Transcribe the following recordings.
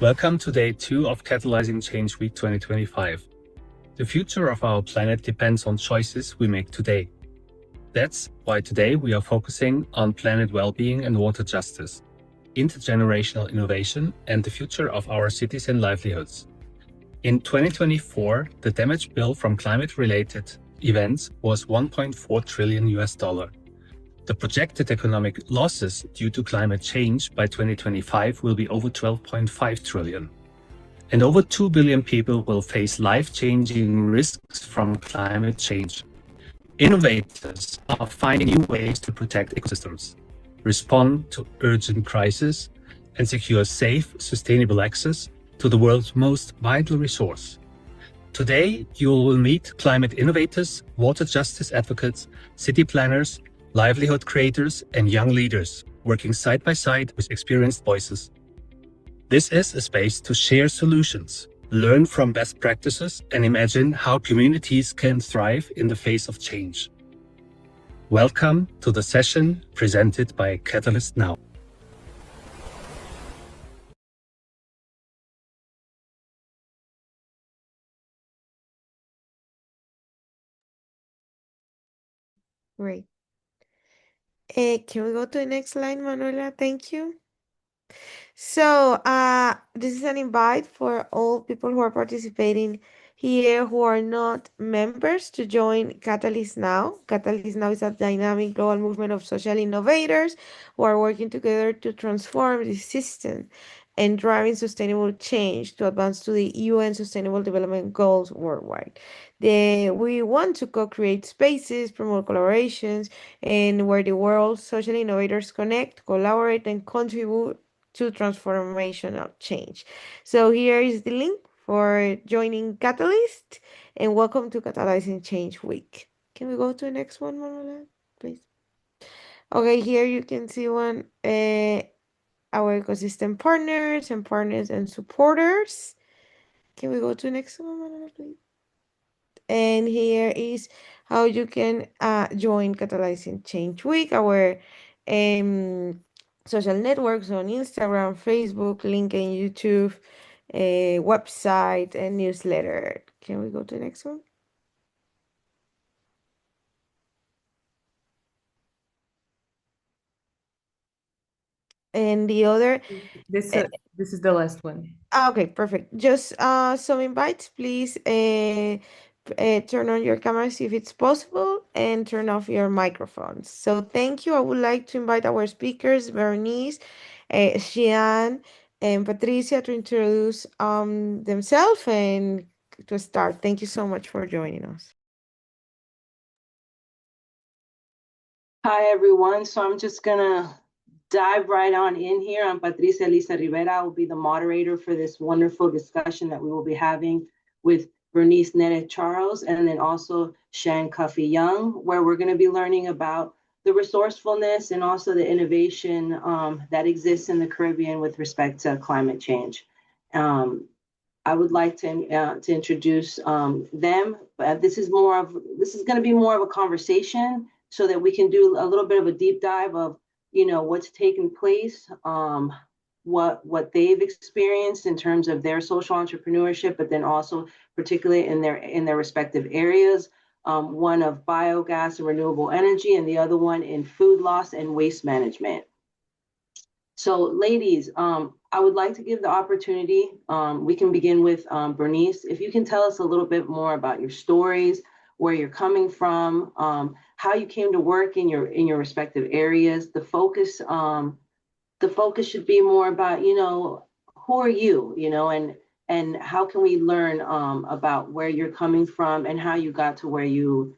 Welcome to day 2 of Catalyzing Change Week 2025. The future of our planet depends on choices we make today. That's why today we are focusing on planet well-being and water justice, intergenerational innovation, and the future of our cities and livelihoods. In 2024, the damage bill from climate-related events was $1.4 trillion. The projected economic losses due to climate change by 2025 will be over 12.5 trillion. And over 2 billion people will face life-changing risks from climate change. Innovators are finding new ways to protect ecosystems, respond to urgent crises, and secure safe, sustainable access to the world's most vital resource. Today, you will meet climate innovators, water justice advocates, city planners, livelihood creators, and young leaders working side by side with experienced voices. This is a space to share solutions, learn from best practices, and imagine how communities can thrive in the face of change. Welcome to the session presented by Catalyst Now. Great. Can we go to the next slide, Manuela? Thank you. So, this is an invite for all people who are participating here who are not members to join Catalyst Now. Catalyst Now is a dynamic global movement of social innovators who are working together to transform the system and driving sustainable change to advance to the UN Sustainable Development Goals worldwide. We want to co-create spaces, promote collaborations, and where the world's social innovators connect, collaborate, and contribute to transformational change. So here is the link for joining Catalyst, and welcome to Catalyzing Change Week. Can we go to the next one, Manuela, please? Okay, here you can see our ecosystem partners and supporters. Can we go to the next one, Manuela, please? And here is how you can join Catalyzing Change Week, our social networks on Instagram, Facebook, LinkedIn, YouTube, website, and newsletter. Can we go to the next one? And the other. This is the last one. Okay, perfect. Just some invites, please. Turn on your cameras if it's possible and turn off your microphones. So thank you. I would like to invite our speakers, Bernice, Sian, and Patricia, to introduce themselves and to start. Thank you so much for joining us. Hi, everyone. So I'm just going to dive right on in here. I'm Patricia Elisa Rivera. I will be the moderator for this wonderful discussion that we will be having with Bernice Netta Charles and then also Shan Cuffy Young, where we're going to be learning about the resourcefulness and also the innovation that exists in the Caribbean with respect to climate change. I would like to introduce them. This is going to be more of a conversation so that we can do a little bit of a deep dive of what's taken place, what they've experienced in terms of their social entrepreneurship, but then also particularly in their respective areas. One of biogas and renewable energy, and the other one in food loss and waste management. So, ladies, I would like to give the opportunity. We can begin with Bernice. If you can tell us a little bit more about your stories, where you're coming from, how you came to work in your respective areas. The focus should be more about, who are you, and how can we learn about where you're coming from and how you got to where you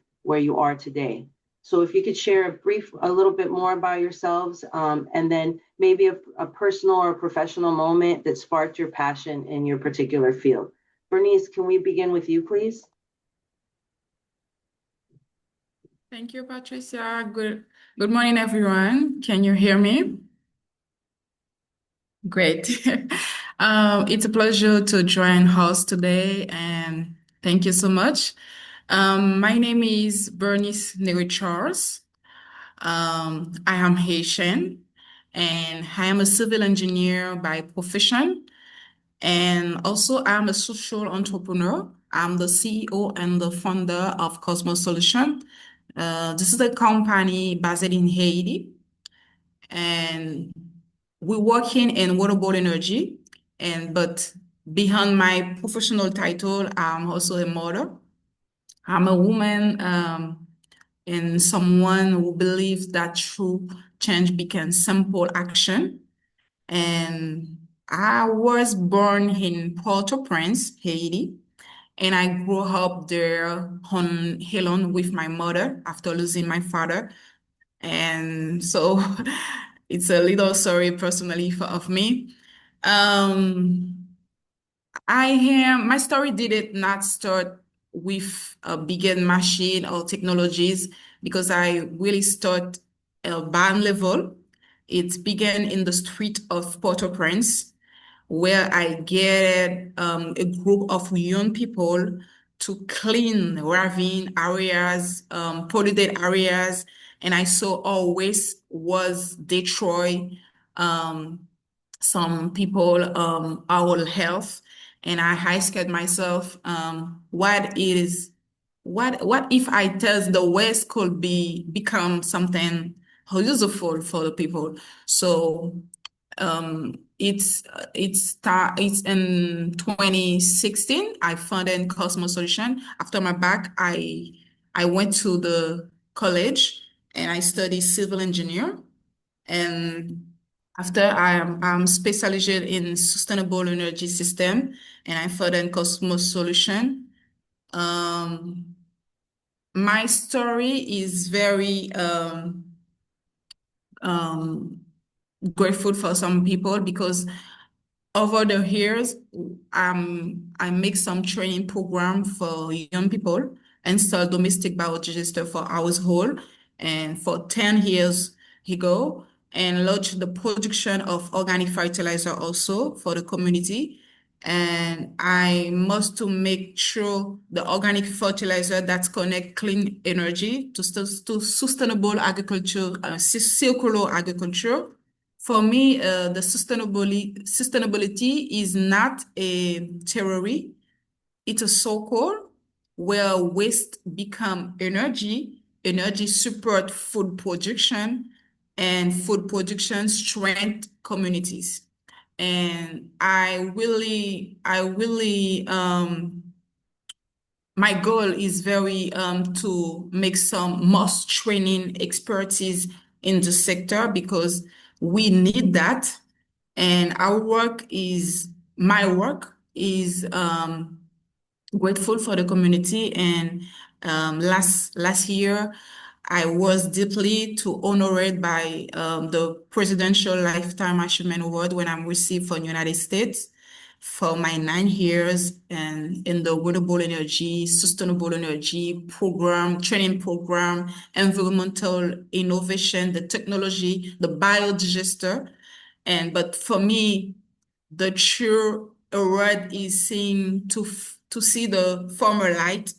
are today. So if you could share a little bit more about yourselves, and then maybe a personal or professional moment that sparked your passion in your particular field. Bernice, can we begin with you, please? Thank you, Patricia. Good morning, everyone. Can you hear me? Great. It's a pleasure to join host today, and thank you so much. My name is Bernice Neri Charles. I am Haitian, and I am a civil engineer by profession. And also, I'm a social entrepreneur. I'm the CEO and the founder of Cosmos Solution. This is a company based in Haiti, and we're working in renewable energy. But behind my professional title, I'm also a mother. I'm a woman, and someone who believes that true change begins simple action. And I was born in Port-au-Prince, Haiti, and I grew up there on alone with my mother after losing my father. And so it's a little story personally of me. Um, my story did it not start with a big machine or technologies because I really start band level. It began in the street of Port-au-Prince, where I gathered a group of young people to clean ravine areas, polluted areas, and I saw how waste was destroy um, some people our health, and I asked myself, what if I tell the waste could become something useful for the people? So it's in 2016 I founded Cosmos Solution. After my back, I went to the college and I studied civil engineer. And after I'm specialized in sustainable energy system, and I founded Cosmos Solution. Um, my story is very um, grateful for some people because over the years, I make some training program for young people, install domestic biodigester for household, and for 10 years ago, and launch the production of organic fertilizer also for the community. And I must to make sure the organic fertilizer that connect clean energy to sustainable agriculture, circular agriculture. For me, the sustainability is not a theory, it's a circle where waste become energy, energy support food production, and food production strength communities. And my goal is very to make some most training expertise in the sector because we need that. And my work is grateful for the community. And last year, I was deeply too honored by the Presidential Lifetime Achievement Award when I'm received from United States for my 9 years and in the renewable energy, sustainable energy program, training program, environmental innovation, the technology, the biodigester. But for me, the true award is seeing to see the former light,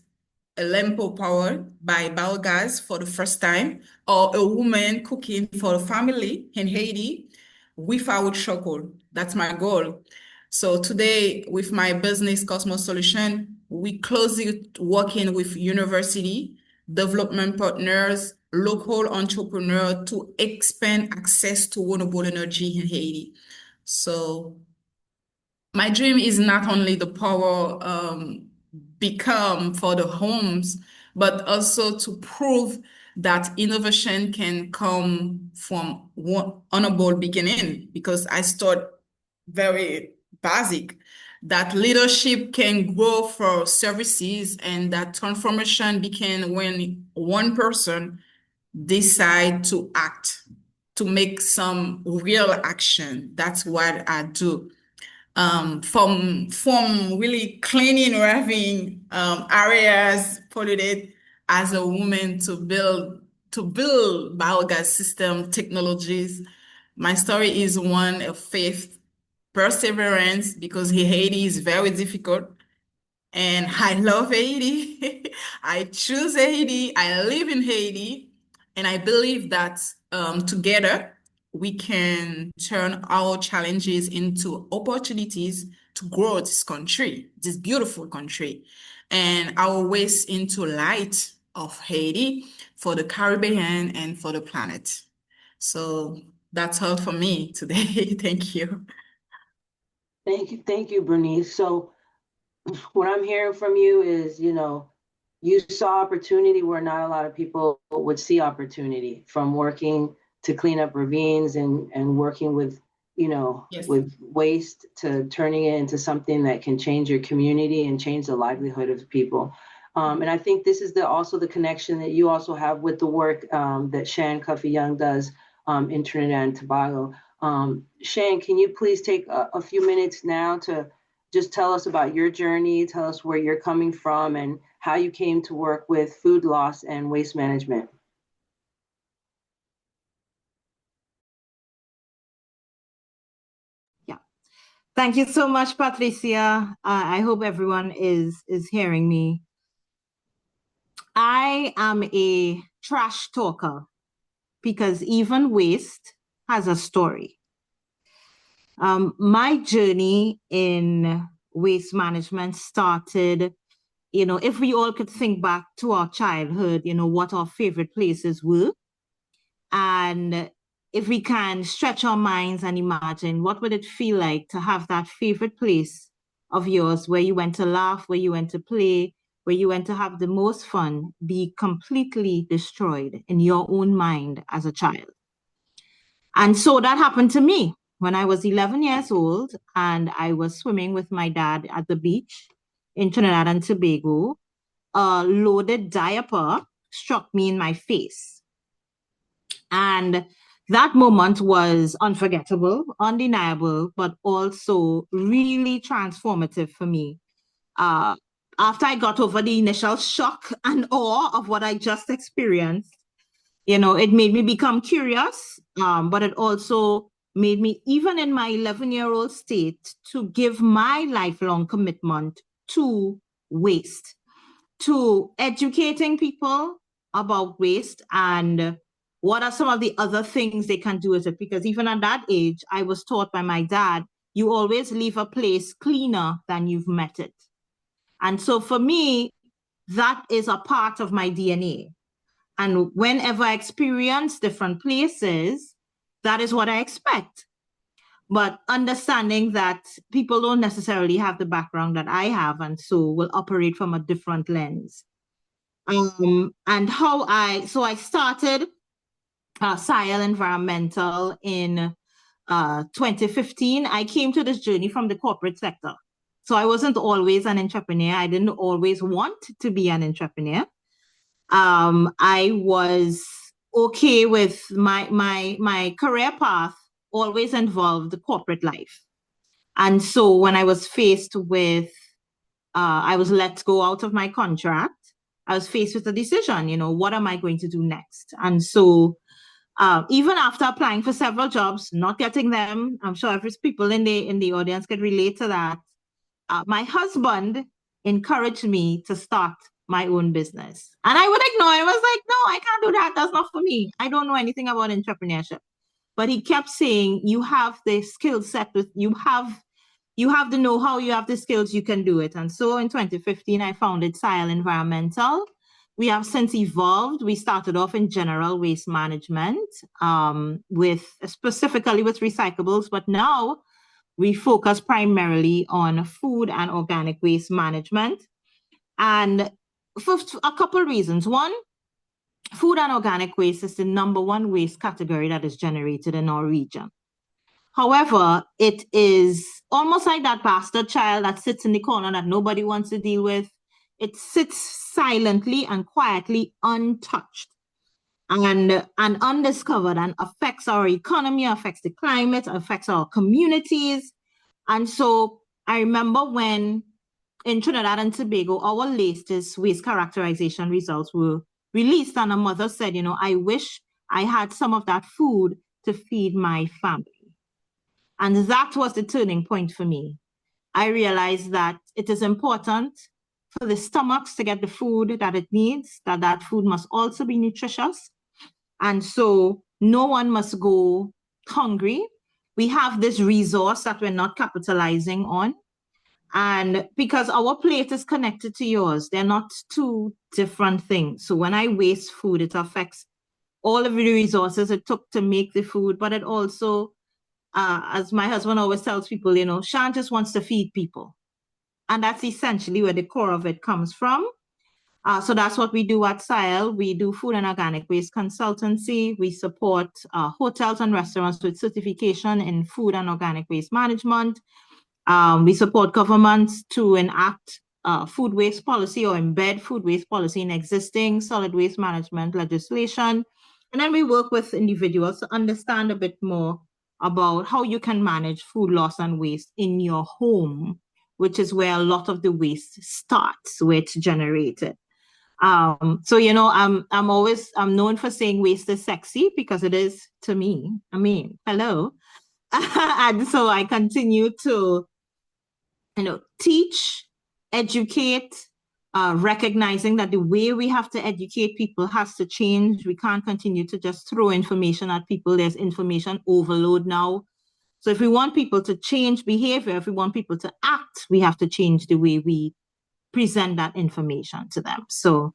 a lamp powered by biogas for the first time, or a woman cooking for a family in Haiti without charcoal. That's my goal. So today, with my business Cosmos Solution, we closely working with university, development partners, local entrepreneurs to expand access to renewable energy in Haiti. So my dream is not only the power become for the homes, but also to prove that innovation can come from one honorable beginning because I start very basic, that leadership can grow for services and that transformation begin when one person decide to act, to make some real action. That's what I do. From really cleaning, raving areas polluted as a woman to build biogas system technologies. My story is one of faith, perseverance, because Haiti is very difficult. And I love Haiti. I choose Haiti. I live in Haiti. And I believe that together we can turn our challenges into opportunities to grow this country, this beautiful country, and our waste into light of Haiti for the Caribbean and for the planet. So that's all for me today. Thank you. Thank you, Bernice. So what I'm hearing from you is, you saw opportunity where not a lot of people would see opportunity, from working to clean up ravines and working with, Yes. with waste, to turning it into something that can change your community and change the livelihood of people. And I think this is also the connection that you also have with the work that Shan Cuffy Young does in Trinidad and Tobago. Shan, can you please take a few minutes now to just tell us about your journey, tell us where you're coming from and how you came to work with food loss and waste management. Yeah. Thank you so much, Patricia. I hope everyone is hearing me. I am a trash talker because even waste has a story. My journey in waste management started, if we all could think back to our childhood, what our favorite places were. And if we can stretch our minds and imagine, what would it feel like to have that favorite place of yours where you went to laugh, where you went to play, where you went to have the most fun, be completely destroyed in your own mind as a child. And so that happened to me when I was 11 years old and I was swimming with my dad at the beach in Trinidad and Tobago. A loaded diaper struck me in my face. And that moment was unforgettable, undeniable, but also really transformative for me. After I got over the initial shock and awe of what I just experienced, it made me become curious, but it also made me, even in my 11-year-old state, to give my lifelong commitment to waste, to educating people about waste and what are some of the other things they can do with it. Because even at that age, I was taught by my dad, you always leave a place cleaner than you've met it. And so for me, that is a part of my DNA. And whenever I experience different places, that is what I expect. But understanding that people don't necessarily have the background that I have, and so will operate from a different lens. And so I started Sian Environmental in 2015. I came to this journey from the corporate sector. So I wasn't always an entrepreneur. I didn't always want to be an entrepreneur. I was okay with my career path always involved corporate life. And so when I was faced with, I was let go out of my contract, I was faced with a decision, what am I going to do next? And so even after applying for several jobs, not getting them, I'm sure every people in the audience could relate to that. My husband encouraged me to start my own business. And I would ignore it. I was like, no, I can't do that. That's not for me. I don't know anything about entrepreneurship. But he kept saying, you have the skill set, you have the know-how, you have the skills, you can do it. And so in 2015, I founded Sian Environmental. We have since evolved. We started off in general waste management, specifically with recyclables, but now we focus primarily on food and organic waste management. And for a couple of reasons. One, food and organic waste is the number one waste category that is generated in our region. However, it is almost like that bastard child that sits in the corner that nobody wants to deal with. It sits silently and quietly untouched and undiscovered, and affects our economy, affects the climate, affects our communities. And so I remember when in Trinidad and Tobago, our latest waste characterization results were released, and a mother said, I wish I had some of that food to feed my family. And that was the turning point for me. I realized that it is important for the stomachs to get the food that it needs, that food must also be nutritious. And so no one must go hungry. We have this resource that we're not capitalizing on. And because our plate is connected to yours, they're not two different things. So when I waste food, it affects all of the resources it took to make the food, but it also, as my husband always tells people, Sian just wants to feed people. And that's essentially where the core of it comes from. So that's what we do at SILE. We do food and organic waste consultancy. We support hotels and restaurants with certification in food and organic waste management. We support governments to enact food waste policy or embed food waste policy in existing solid waste management legislation. And then we work with individuals to understand a bit more about how you can manage food loss and waste in your home, which is where a lot of the waste starts, where it's generated. So, I'm known for saying waste is sexy because it is to me. I mean, hello. And so I continue to, teach, educate, recognizing that the way we have to educate people has to change. We can't continue to just throw information at people. There's information overload now. So if we want people to change behavior, if we want people to act, we have to change the way we present that information to them. So,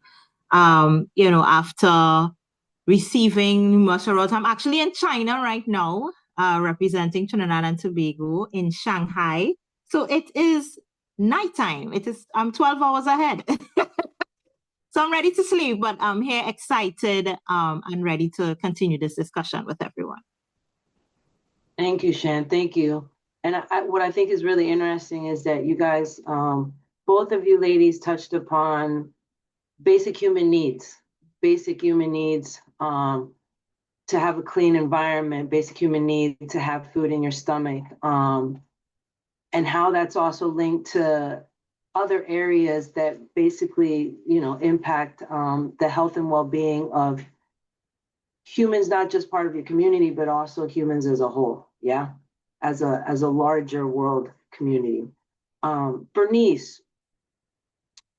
after receiving numerous awards, I'm actually in China right now, representing Trinidad and Tobago in Shanghai. So it is nighttime. I'm 12 hours ahead. So I'm ready to sleep, but I'm here excited and ready to continue this discussion with everyone. Thank you, Sian. Thank you. And what I think is really interesting is that you guys, both of you ladies touched upon basic human needs to have a clean environment, basic human need to have food in your stomach, and how that's also linked to other areas that basically, impact the health and well-being of humans, not just part of your community, but also humans as a whole, as a larger world community. Bernice,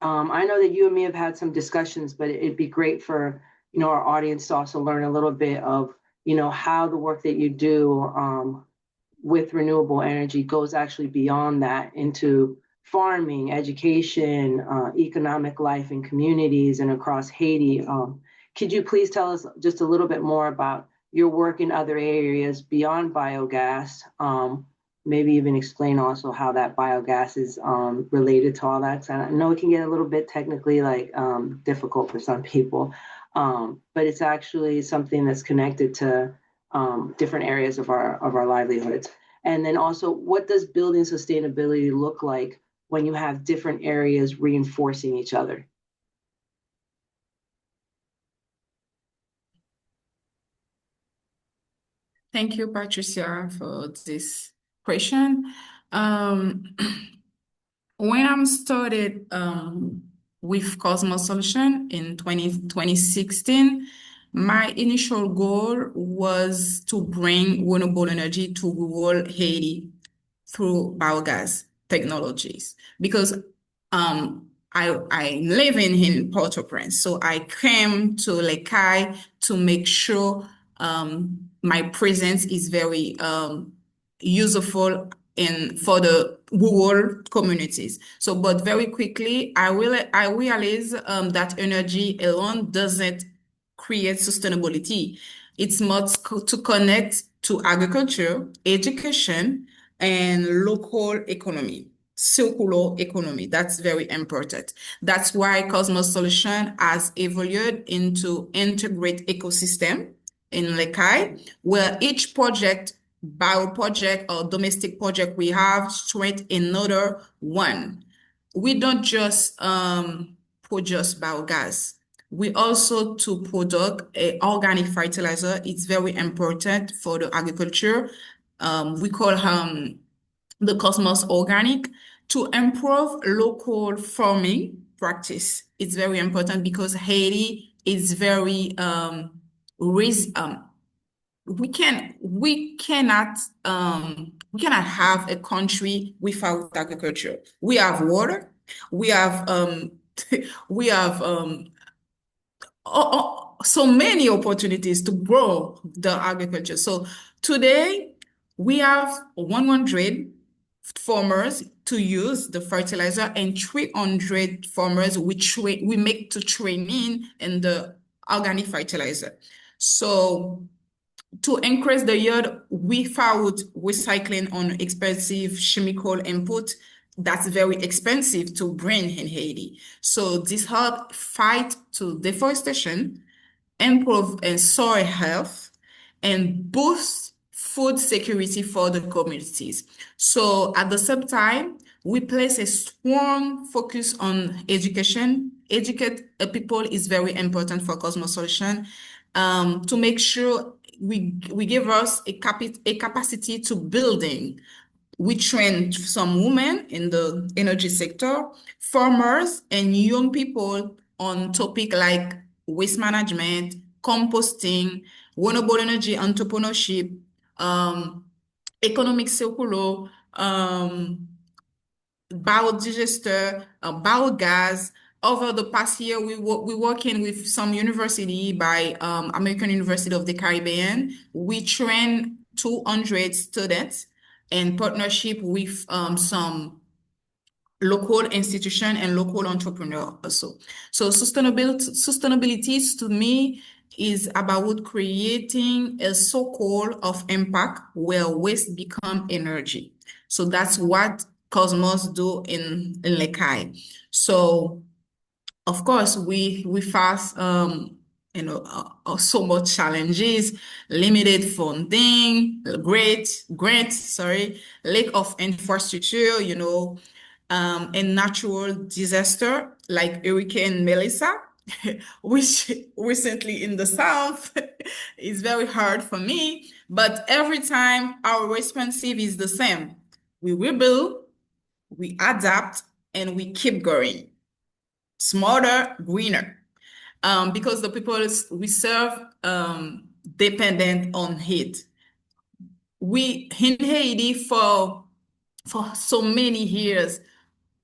I know that you and me have had some discussions, but it'd be great for our audience to also learn a little bit of how the work that you do with renewable energy goes actually beyond that into farming, education, economic life in communities and across Haiti. Could you please tell us just a little bit more about your work in other areas beyond biogas? Maybe even explain also how that biogas is related to all that. So I know it can get a little bit technically difficult for some people, but it's actually something that's connected to different areas of our livelihoods. And then also, what does building sustainability look like when you have different areas reinforcing each other? Thank you, Patricia, for this question. When I started with Cosmos Solution in 2016, my initial goal was to bring renewable energy to rural Haiti through biogas technologies because I live in Port-au-Prince, so I came to Lekai to make sure my presence is very useful for the rural communities. So, but very quickly, I realized that energy alone doesn't create sustainability. It's much to connect to agriculture, education, and local economy, circular economy. That's very important. That's why Cosmos Solution has evolved into integrate ecosystem in Lekai, where each project, bio project or domestic project we have straight another one. We don't just produce biogas. We also to product organic fertilizer. It's very important for the agriculture. We call the Cosmos Organic to improve local farming practice. It's very important because Haiti is very we cannot have a country without agriculture. We have water, we have we have so many opportunities to grow the agriculture. So Today, we have 100 farmers to use the fertilizer and 300 farmers we make to train in the organic fertilizer. So to increase the yield without recycling on expensive chemical input, that's very expensive to bring in Haiti. So this help fight to deforestation, improve soil health, and boost food security for the communities. So at the same time, we place a strong focus on education. Educate people is very important for Cosmos Solution, to make sure we give us a capacity to building. We train some women in the energy sector, farmers, and young people on topic like waste management, composting, renewable energy entrepreneurship, economic circular, biodigester, biogas. Over the past year, we're working with some university by American University of the Caribbean. We train 200 students in partnership with some local institution and local entrepreneur also. So sustainability to me is about creating a circle of impact where waste become energy. So that's what Cosmos do in Lekai. So of course we face so much challenges, limited funding, lack of infrastructure, and natural disaster like Hurricane Melissa, which recently in the South is very hard for me. But every time our response is the same. We rebuild, we adapt, and we keep going. Smarter, greener. Because the people we serve dependent on it. We in Haiti for so many years,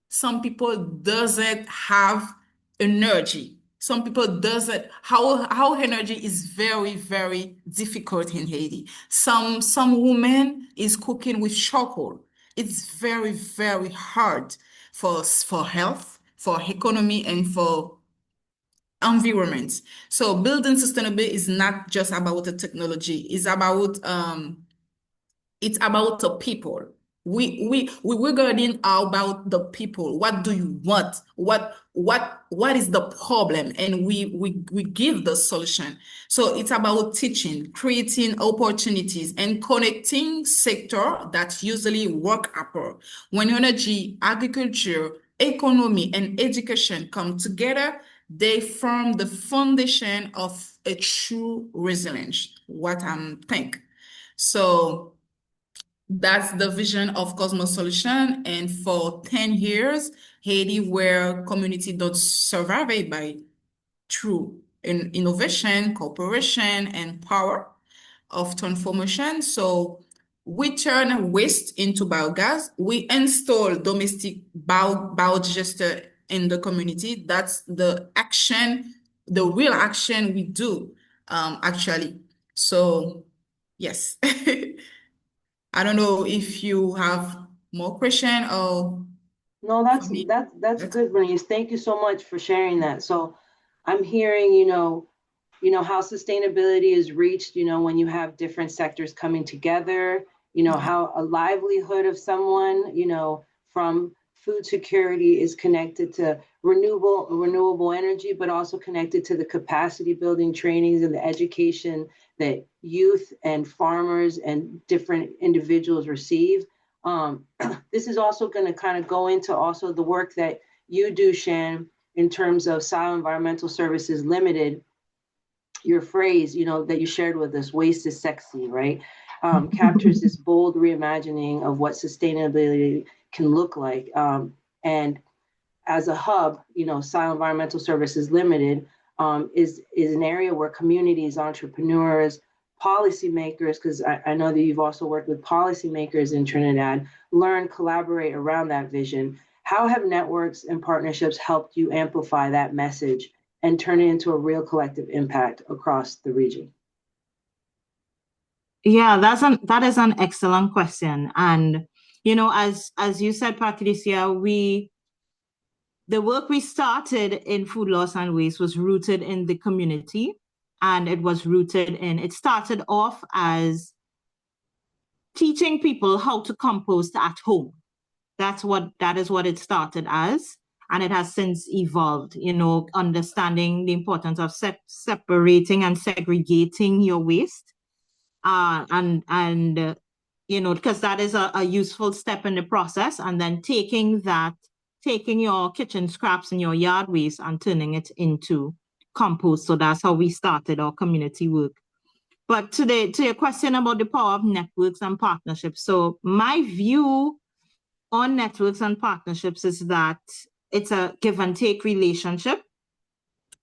some people doesn't have energy. Some people doesn't, how energy is very, very difficult in Haiti. Some women is cooking with charcoal. It's very, very hard for health, for economy, and for environment. So building sustainability is not just about the technology. It's about the people. We regarding about the people. What do you want? What is the problem? And we give the solution. So it's about teaching, creating opportunities, and connecting sector that usually work apart. When energy, agriculture, economy, and education come together, they form the foundation of a true resilience. What I'm think. So that's the vision of Cosmos Solution. And for 10 years, Haiti, where community don't survive by true innovation, cooperation, and power of transformation. So we turn waste into biogas. We install domestic biodigester in the community. That's the action, the real action we do, actually. So yes. I don't know if you have more question or No, for me. that's good, Bernice. Thank you so much for sharing that. So I'm hearing, how sustainability is reached, when you have different sectors coming together, how a livelihood of someone, from food security is connected to renewable energy, but also connected to the capacity building trainings and the education that youth and farmers and different individuals receive. This is also going to kind of go into also the work that you do, Shan, in terms of Silo Environmental Services Limited. Your phrase, that you shared with us, waste is sexy, right? Captures this bold reimagining of what sustainability can look like. And as a hub, Silo Environmental Services Limited is an area where communities, entrepreneurs, policymakers, because I know that you've also worked with policymakers in Trinidad, learn, collaborate around that vision. How have networks and partnerships helped you amplify that message and turn it into a real collective impact across the region? Yeah, that is an excellent question. And as you said, Patricia, the work we started in food loss and waste was rooted in the community, and it started off as teaching people how to compost at home. That is what it started as. And it has since evolved, understanding the importance of separating and segregating your waste. Because that is a useful step in the process. And then taking your kitchen scraps and your yard waste and turning it into compost. So that's how we started our community work. But to your question about the power of networks and partnerships. So my view on networks and partnerships is that it's a give and take relationship.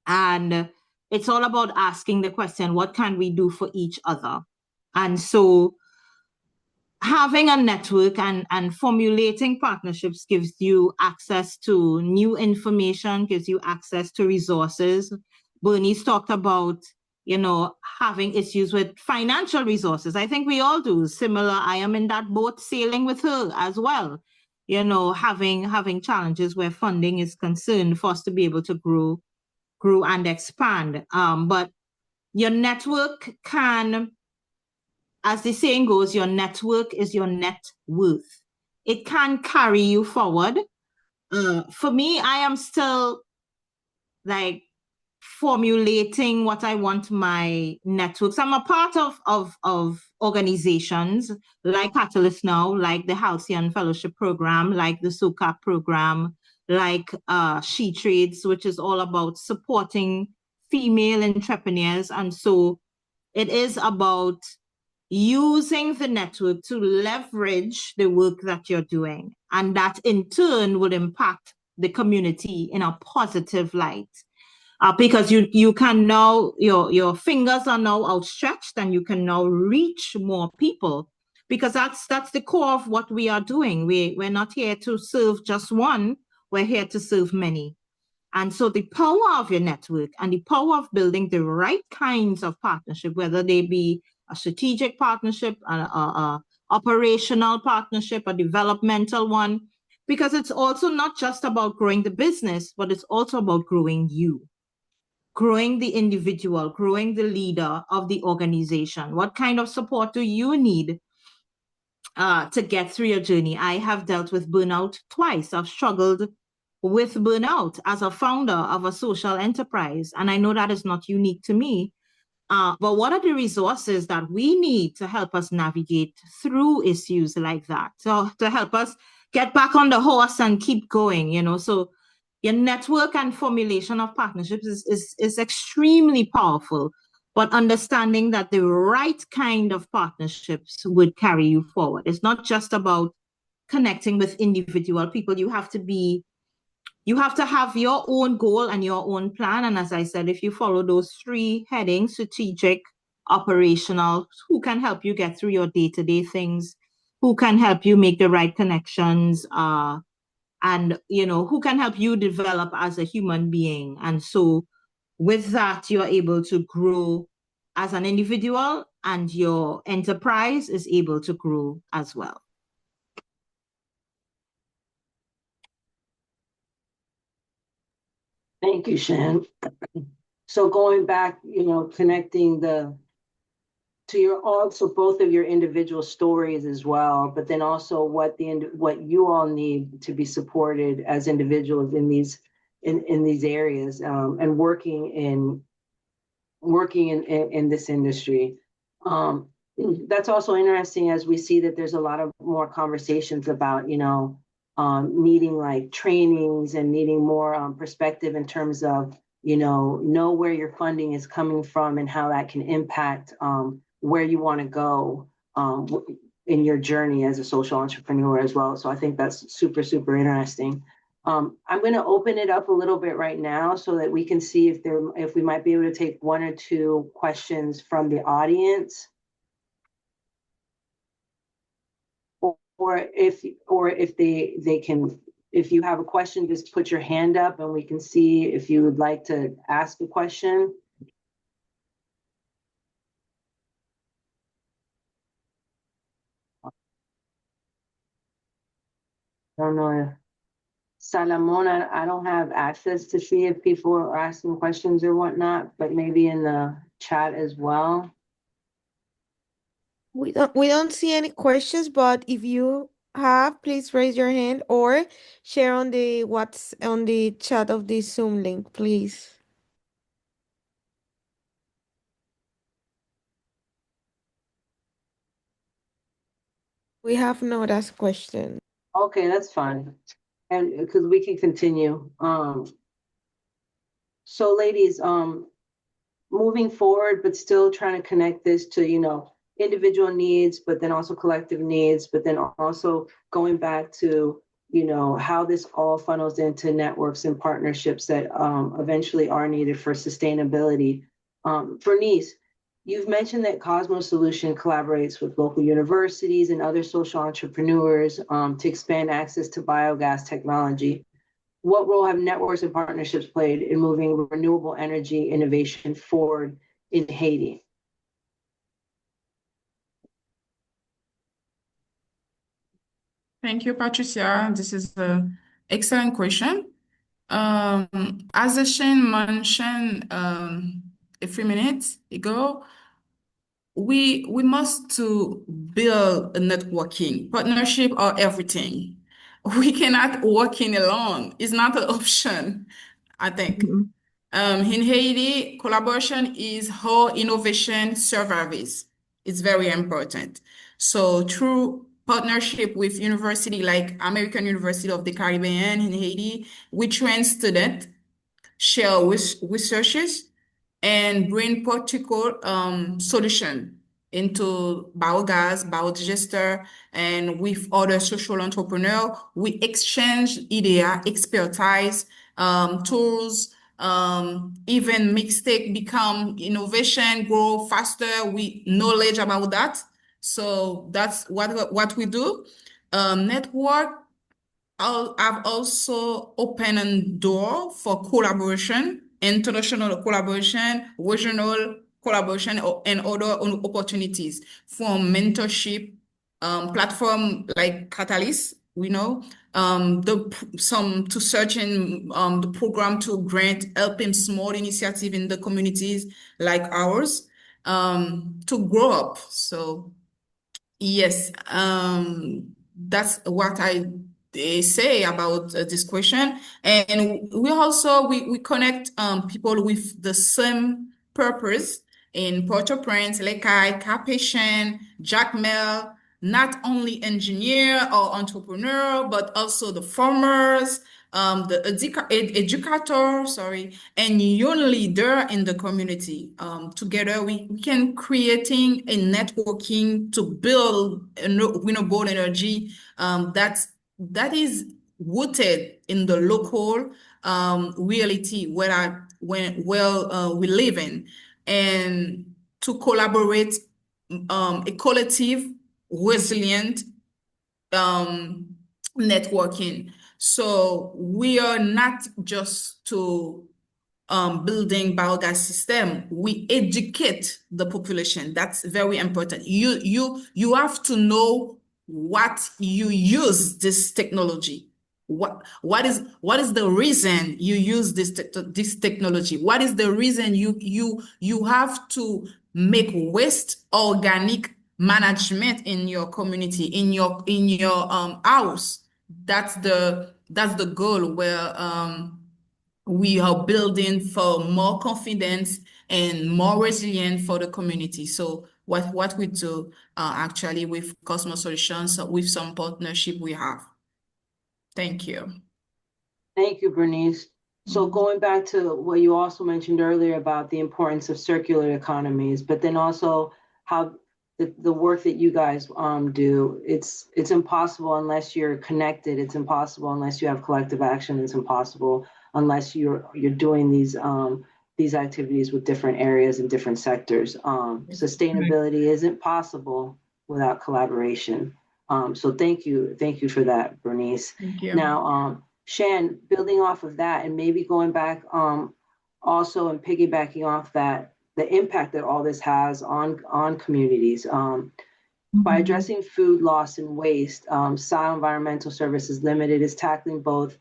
And it's all about asking the question, what can we do for each other? And so having a network and formulating partnerships gives you access to new information, gives you access to resources. Bernice talked about, having issues with financial resources. I think we all do. Similar, I am in that boat sailing with her as well. Having challenges where funding is concerned for us to be able to grow and expand. But your network can, as the saying goes, your network is your net worth. It can carry you forward. For me, I am still like formulating what I want my networks. I'm a part of organizations like Catalyst Now, like the Halcyon Fellowship Program, like the SOCAP program, like She Trades, which is all about supporting female entrepreneurs. And so it is about using the network to leverage the work that you're doing. And that in turn will impact the community in a positive light. Because you can now, your fingers are now outstretched and you can now reach more people, because that's the core of what we are doing. We're not here to serve just one, we're here to serve many. And so the power of your network and the power of building the right kinds of partnership, whether they be a strategic partnership, a operational partnership, a developmental one, because it's also not just about growing the business, but it's also about growing you, growing the individual, growing the leader of the organization. What kind of support do you need to get through your journey? I have dealt with burnout twice. I've struggled with burnout as a founder of a social enterprise. And I know that is not unique to me. But what are the resources that we need to help us navigate through issues like that? So to help us get back on the horse and keep going, so your network and formulation of partnerships is extremely powerful, but understanding that the right kind of partnerships would carry you forward. It's not just about connecting with individual people. You have to have your own goal and your own plan. And as I said, if you follow those three headings, strategic, operational, who can help you get through your day-to-day things, who can help you make the right connections, and who can help you develop as a human being. And so with that, you're able to grow as an individual, and your enterprise is able to grow as well. Thank you, Shan. So going back, connecting to your also both of your individual stories as well, but then also what you all need to be supported as individuals in these areas, and working in this industry. That's also interesting, as we see that there's a lot of more conversations about needing like trainings and needing more perspective in terms of know where your funding is coming from and how that can impact where you want to go in your journey as a social entrepreneur as well. So I think that's super, super interesting. I'm going to open it up a little bit right now so that we can see if we might be able to take one or two questions from the audience. Or if they can, if you have a question, just put your hand up and we can see if you would like to ask a question. I don't know if Salamon, I don't have access to see if people are asking questions or whatnot, but maybe in the chat as well. We don't see any questions, but if you have, please raise your hand or share on the chat of the Zoom link, please. We have not asked questions. Okay, that's fine. And because we can continue. So ladies, moving forward, but still trying to connect this to, individual needs, but then also collective needs, but then also going back to, how this all funnels into networks and partnerships that eventually are needed for sustainability. Bernice, you've mentioned that Cosmos Solution collaborates with local universities and other social entrepreneurs to expand access to biogas technology. What role have networks and partnerships played in moving renewable energy innovation forward in Haiti? Thank you, Patricia. This is an excellent question. As Shane mentioned a few minutes ago, we must to build a networking partnership or everything. We cannot work in alone. It's not an option, I think. In Haiti, collaboration is how innovation survives. It's very important. So through partnership with university like American University of the Caribbean in Haiti, we train students, share researches, and bring practical solution into biogas, biodigester, and with other social entrepreneurs. We exchange idea, expertise, tools, even mistake become innovation, grow faster. We knowledge about that. So that's what we do. Network I've also opened a door for collaboration, international collaboration, regional collaboration, and other opportunities from mentorship platform like Catalyst. We know some to search in the program to grant helping small initiative in the communities like ours to grow up. So yes, that's what I say about this question. And we connect people with the same purpose in Port-au-Prince, Lekai, Cap-Haïtien, Jacmel, not only engineer or entrepreneur, but also the farmers, the educator, sorry, and young leader in the community. Together, we can creating a networking to build renewable energy that is rooted in the local reality where we live in, and to collaborate a collective, resilient networking. So we are not just to building biogas system. We educate the population. That's very important. You have to know what you use this technology. What is the reason you use this technology? What is the reason you have to make waste organic management in your community, in your house? That's the goal where we are building for more confidence and more resilient for the community. So what we do actually with Cosmos Solutions, with some partnership we have. Thank you. Thank you, Bernice. So going back to what you also mentioned earlier about the importance of circular economies, but then also how the work that you guys do, it's impossible unless you're connected. It's impossible unless you have collective action. It's impossible unless you're doing these activities with different areas and different sectors. Sustainability isn't possible without collaboration. So thank you for that, Bernice. Thank you. Now, Shan, building off of that and maybe going back also and piggybacking off that, the impact that all this has on communities. By addressing food loss and waste, SILE Environmental Services Limited is tackling both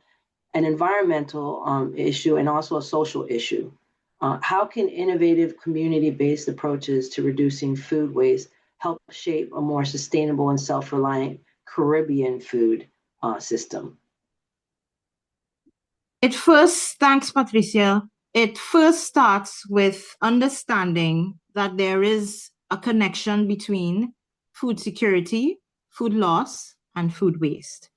an environmental issue and also a social issue. How can innovative community-based approaches to reducing food waste help shape a more sustainable and self-reliant Caribbean food system? Thanks, Patricia. It first starts with understanding that there is a connection between food security, food loss, and food waste.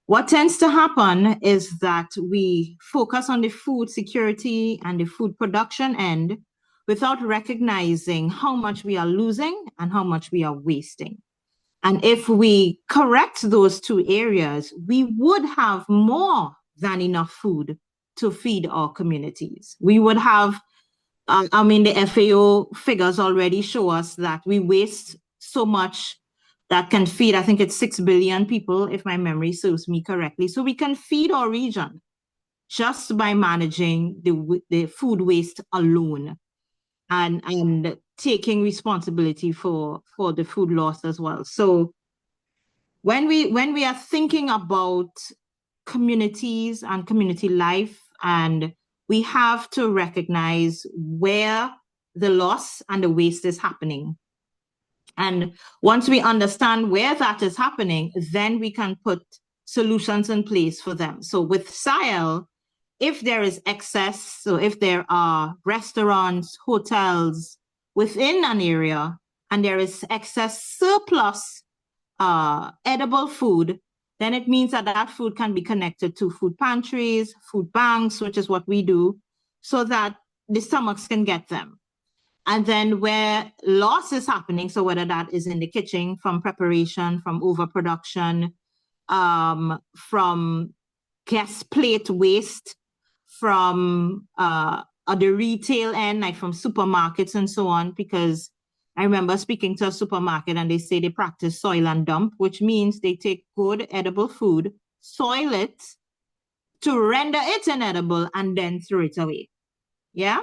What tends to happen is that we focus on the food security and the food production end without recognizing how much we are losing and how much we are wasting. And if we correct those two areas, we would have more than enough food to feed our communities. We would have, the FAO figures already show us that we waste so much that can feed, I think it's 6 billion people, if my memory serves me correctly. So we can feed our region just by managing the food waste alone and taking responsibility for the food loss as well. So when we are thinking about communities and community life, and we have to recognize where the loss and the waste is happening. And once we understand where that is happening, then we can put solutions in place for them. So with SILE, if there is excess, so if there are restaurants, hotels within an area, and there is excess surplus edible food, then it means that that food can be connected to food pantries, food banks, which is what we do, so that the stomachs can get them. And then where loss is happening, so whether that is in the kitchen, from preparation, from overproduction, from guest plate waste, from the retail end, like from supermarkets and so on, because I remember speaking to a supermarket and they say they practice soil and dump, which means they take good edible food, soil it to render it inedible, and then throw it away. Yeah?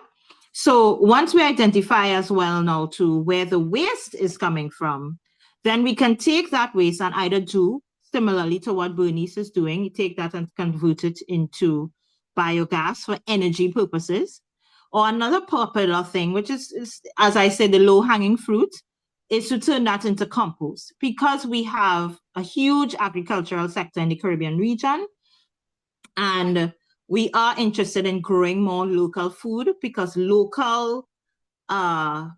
So once we identify as well now to where the waste is coming from, then we can take that waste and either do similarly to what Bernice is doing, you take that and convert it into biogas for energy purposes. Or another popular thing, which is, as I said, the low-hanging fruit, is to turn that into compost. Because we have a huge agricultural sector in the Caribbean region, and we are interested in growing more local food, because local inputs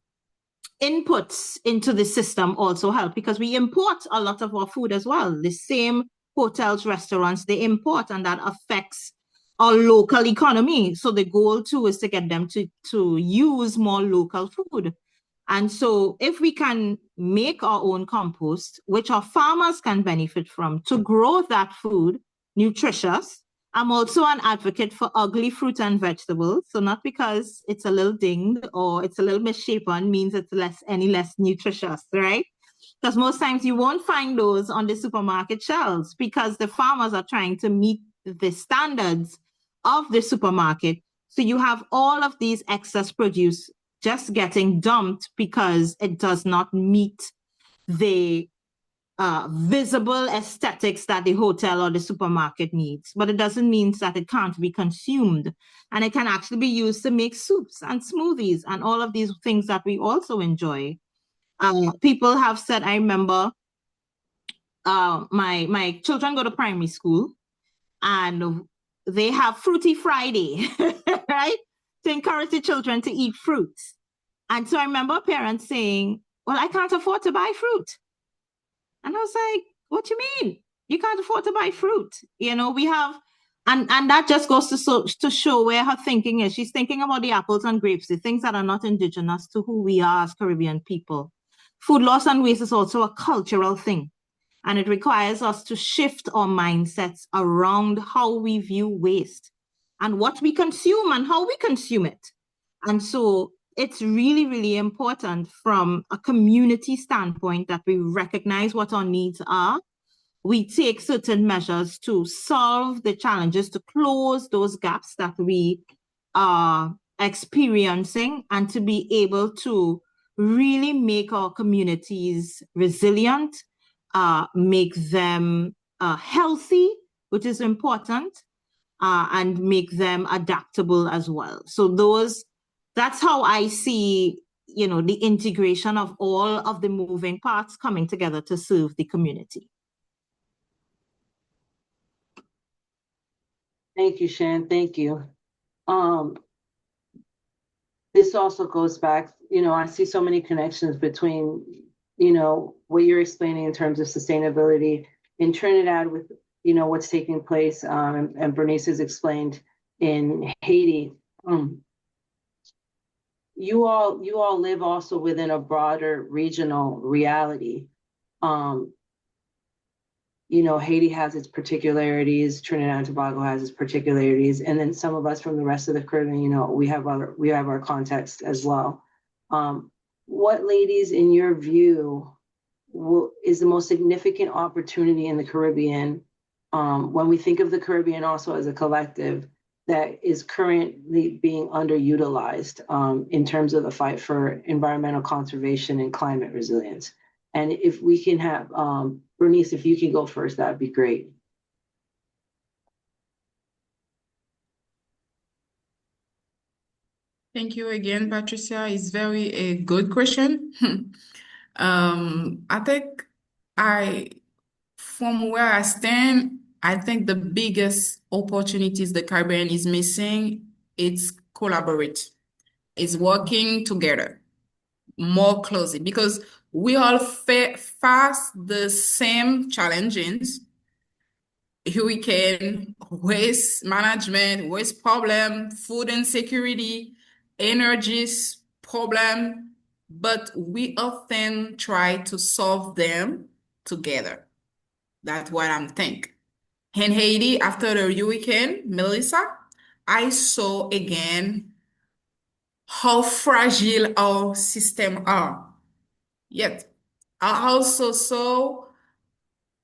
into the system also help, because we import a lot of our food as well. The same hotels, restaurants, they import, and that affects our local economy. So the goal too is to get them to use more local food. And so if we can make our own compost, which our farmers can benefit from to grow that food nutritious. I'm also an advocate for ugly fruit and vegetables. So not because it's a little dinged or it's a little misshapen means it's any less nutritious, right? Because most times you won't find those on the supermarket shelves because the farmers are trying to meet the standards of the supermarket. So you have all of these excess produce just getting dumped because it does not meet the visible aesthetics that the hotel or the supermarket needs. But it doesn't mean that it can't be consumed. And it can actually be used to make soups and smoothies and all of these things that we also enjoy. People have said, I remember my children go to primary school and they have Fruity Friday, right? To encourage the children to eat fruits. And so I remember parents saying, well, I can't afford to buy fruit. And I was like, what do you mean? You can't afford to buy fruit. You know, we have, and that just goes to show where her thinking is. She's thinking about the apples and grapes, the things that are not indigenous to who we are as Caribbean people. Food loss and waste is also a cultural thing. And it requires us to shift our mindsets around how we view waste and what we consume and how we consume it. And so it's really, really important from a community standpoint that we recognize what our needs are. We take certain measures to solve the challenges, to close those gaps that we are experiencing, and to be able to really make our communities resilient, make them healthy, which is important, and make them adaptable as well. So that's how I see, the integration of all of the moving parts coming together to serve the community. Thank you, Shan. Thank you. This also goes back, I see so many connections between, what you're explaining in terms of sustainability in Trinidad with, what's taking place, and Bernice has explained in Haiti. You all live also within a broader regional reality. Haiti has its particularities, Trinidad and Tobago has its particularities, and then some of us from the rest of the Caribbean, we have our context as well. What, ladies, in your view, is the most significant opportunity in the Caribbean, when we think of the Caribbean also as a collective, that is currently being underutilized in terms of the fight for environmental conservation and climate resilience? And if we can have, Bernice, if you can go first, that'd be great. Thank you again, Patricia. It's very a good question. I think from where I stand, I think the biggest opportunities the Caribbean is missing, it's collaborate. It's working together more closely because we all face the same challenges: hurricane, waste management, waste problem, food insecurity, energy problem, but we often try to solve them together. That's what I'm thinking. In Haiti, after the hurricane, Melissa, I saw again how fragile our system are. Yet, I also saw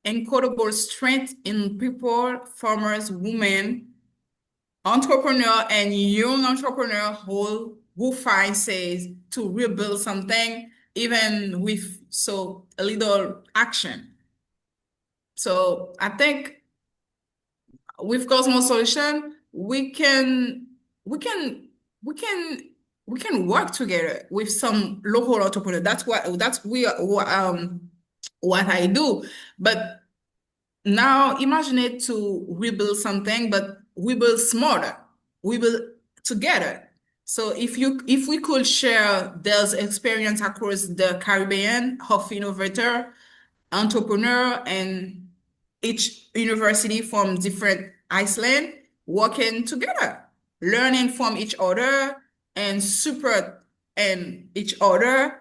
incredible strength in people, farmers, women, entrepreneur, and young entrepreneur who find says to rebuild something even with a little action. So I think with Cosmos Solution, we can work together with some local entrepreneur. That's what I do. But now imagine it to rebuild something, but we build smarter. We build together. So if we could share those experience across the Caribbean of innovator, entrepreneur, and each university from different Iceland working together, learning from each other and support and each other.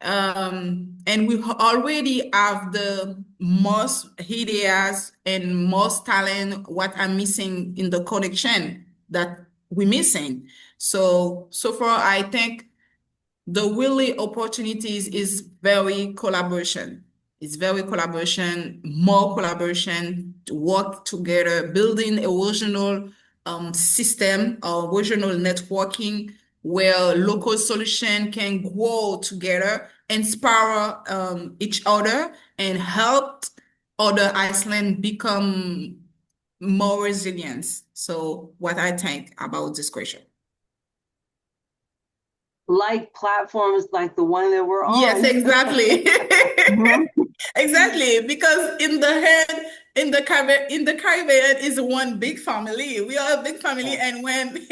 And we already have the most ideas and most talent, what I'm missing in the connection that we're missing. So far, I think the really opportunities is very collaboration. It's very collaboration, more collaboration to work together, building a regional system or regional networking where local solution can grow together, inspire each other, and help other Iceland become more resilient. So what I think about this question. Like platforms like the one that we're on. Yes, exactly. Exactly, because in the Caribbean is one big family. We are a big family, and when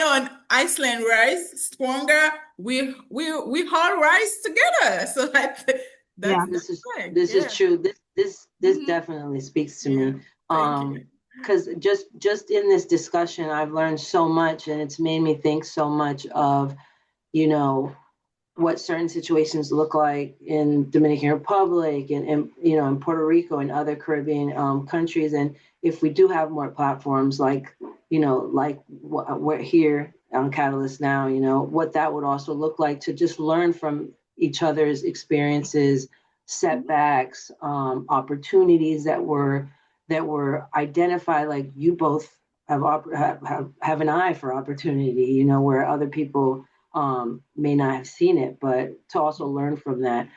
on Iceland rise stronger, we all rise together. So that's this is true. This definitely speaks to me. Because just in this discussion, I've learned so much, and it's made me think so much of, what certain situations look like in Dominican Republic and in Puerto Rico and other Caribbean countries. And if we do have more platforms like we're here on Catalyst now, what that would also look like to just learn from each other's experiences, setbacks, opportunities that were identified. Like you both have an eye for opportunity, where other people may not have seen it, but to also learn from that.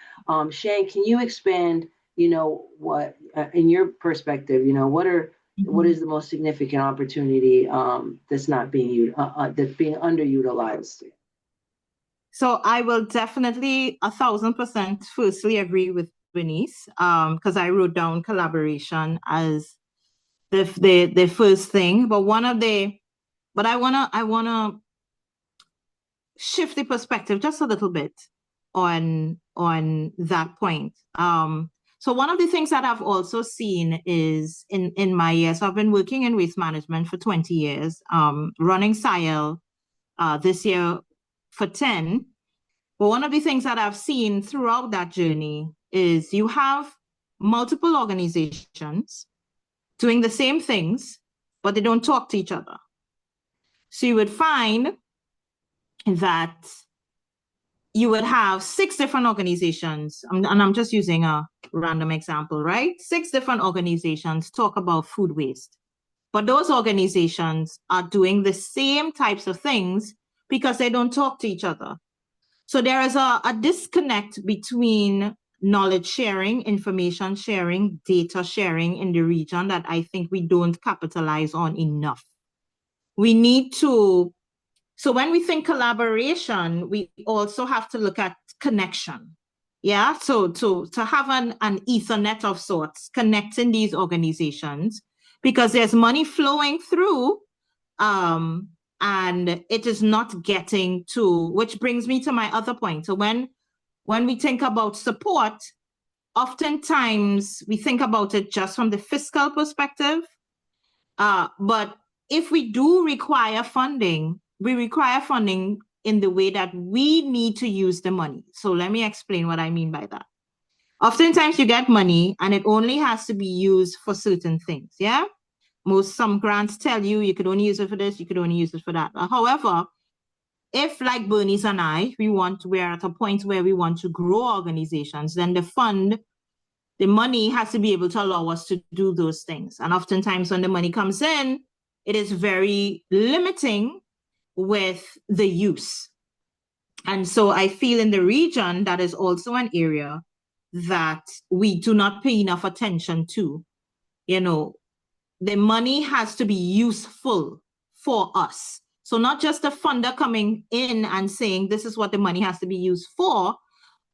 Sian, can you expand, what, in your perspective, what is the most significant opportunity that's not being that's being underutilized? So I will definitely 1,000% firstly agree with Bernice, because I wrote down collaboration as the first thing. But I wanna shift the perspective just a little bit on that point. So one of the things that I've also seen is in my years, so I've been working in waste management for 20 years, running SIL this year for 10. But one of the things that I've seen throughout that journey is you have multiple organizations doing the same things, but they don't talk to each other. So you would find that you would have 6 different organizations, and I'm just using a random example, right? 6 different organizations talk about food waste, but those organizations are doing the same types of things because they don't talk to each other. So there is a disconnect between knowledge sharing, information sharing, data sharing in the region that I think we don't capitalize on enough. We need to, so when we think collaboration, we also have to look at connection. Yeah, so to have an Ethernet of sorts connecting these organizations, because there's money flowing through, and it is not getting to, which brings me to my other point. So when we think about support, oftentimes we think about it just from the fiscal perspective. But if we do require funding, we require funding in the way that we need to use the money. So let me explain what I mean by that. Oftentimes you get money and it only has to be used for certain things, yeah? Some grants tell you could only use it for this, you could only use it for that. However, if like Bernice and I, we're at a point where we want to grow organizations, then the money has to be able to allow us to do those things. And oftentimes when the money comes in, it is very limiting with the use. And so I feel in the region, that is also an area that we do not pay enough attention to. The money has to be useful for us. So not just the funder coming in and saying, this is what the money has to be used for,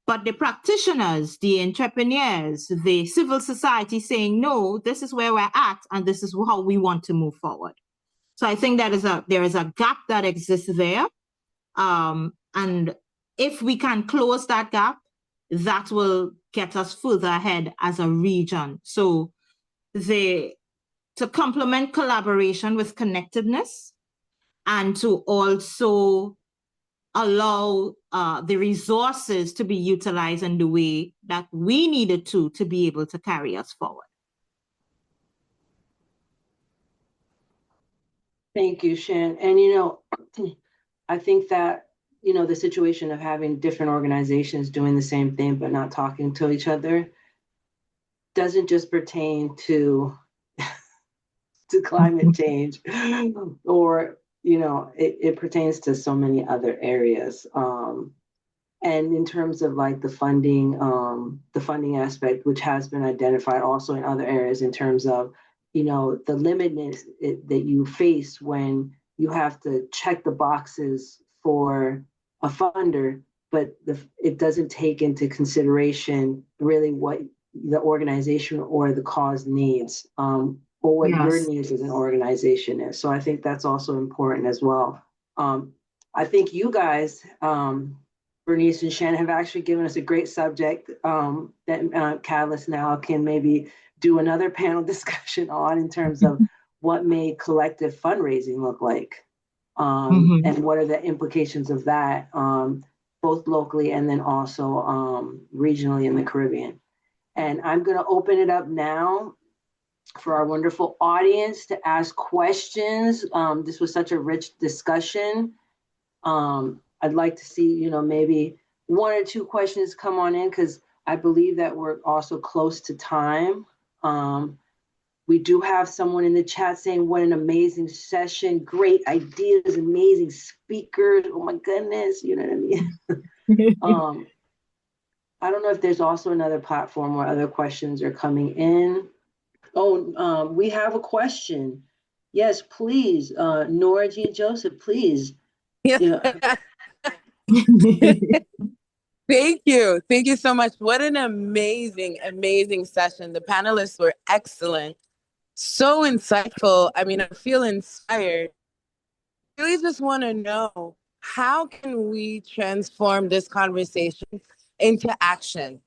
but the practitioners, the entrepreneurs, the civil society saying, no, this is where we're at, and this is how we want to move forward. So I think there is a gap that exists there. And if we can close that gap, that will get us further ahead as a region. So to complement collaboration with connectedness, and to also allow the resources to be utilized in the way that we needed to be able to carry us forward. Thank you, Sian. And, I think that, the situation of having different organizations doing the same thing but not talking to each other doesn't just pertain to climate change, or it pertains to so many other areas. And in terms of like the funding aspect, which has been identified also in other areas in terms of the limitness that you face when you have to check the boxes for a funder, but it doesn't take into consideration really what the organization or the cause needs, or what your needs as an organization is. So I think that's also important as well. I think you guys, Bernice and Sian, have actually given us a great subject that Catalyst now can maybe do another panel discussion on, in terms of what may collective fundraising look like, and what are the implications of that, both locally and then also regionally in the Caribbean. And I'm going to open it up now for our wonderful audience to ask questions. This was such a rich discussion. I'd like to see, maybe 1 or 2 questions come on in, because I believe that we're also close to time. We do have someone in the chat saying, what an amazing session, great ideas, amazing speakers. Oh my goodness, you know what I mean? I don't know if there's also another platform where other questions are coming in. Oh, we have a question. Yes, please, Nora Jean Joseph, please. Yeah. Thank you. Thank you so much. What an amazing, amazing session. The panelists were excellent. So insightful. I mean, I feel inspired. I really just want to know, how can we transform this conversation into action?